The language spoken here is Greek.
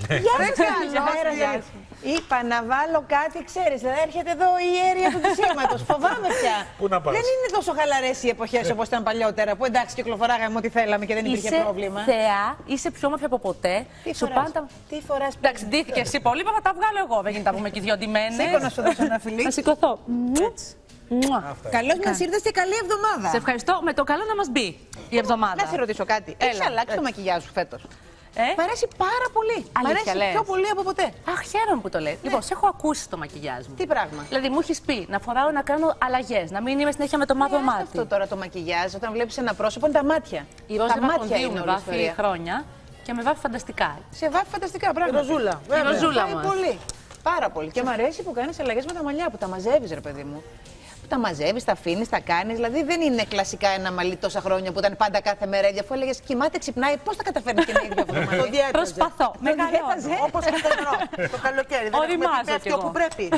Γεια σας, είπα να βάλω κάτι, ξέρεις, θα έρχεται εδώ η αίρια του ψήματος. Φοβάμαι πια. Πού να πας? Δεν είναι τόσο χαλαρές οι εποχές όπως ήταν παλιότερα, που εντάξει κυκλοφοράγαμε ό,τι θέλαμε και δεν υπήρχε πρόβλημα. Είσαι θεά, είσαι πιο όμορφια από ποτέ. Τι φοράς? Τι φοράς? Εντάξει, ντύθηκε εσύ πολύ, θα τα βγάλω εγώ. Δεν γίνεται να πούμε και δυο ντυμένες. Σήκω να σου δώσω ένα φιλί. Να σηκωθώ. Καλώς μας ήρθες και καλή εβδομάδα. Σε ευχαριστώ. Με το καλό να μας μπει η εβδομάδα. Να σε ρωτήσω κάτι. Έχεις αλλάξει το μακιγιάζ σου φέτος? Μ' αρέσει πάρα πολύ. Μ' Αλήθεια, αρέσει λες? πιο πολύ από ποτέ. Αχ, χαίρομαι που το λέει. Λοιπόν, σε έχω ακούσει στο μακιγιάζ μου. Τι πράγμα? Δηλαδή, μου έχει πει να φοράω να κάνω αλλαγές, να μην είμαι συνέχεια με το μαύρο μάτι. Αυτό τώρα το μακιγιάζ, όταν βλέπεις ένα πρόσωπο, είναι τα μάτια. Η Ρόζα Παπανδίου με βάφει ιστορία. χρόνια και με βάφει φανταστικά. Σε βάφει φανταστικά πράγματα. Ροζούλα. Η Ροζούλα Πάει μας. πολύ. Πάρα πολύ. Και μου αρέσει που κάνεις αλλαγές με τα μαλλιά, που τα μαζεύεις, ρε παιδί μου. Που τα μαζεύεις, τα αφήνεις, τα κάνεις. Δηλαδή δεν είναι κλασικά ένα μαλλί τόσα χρόνια που ήταν πάντα κάθε μέρα ίδια. Αφού έλεγες κοιμάται, ξυπνάει, πώς θα καταφέρνεις και να είναι ίδιο αυτό το μαλλί? Προσπαθώ. Μεγαλώνω. Όπως και το καλοκαίρι. Δεν έχουμε Οριμάζω πέφτει κι εγώ. όπου πρέπει.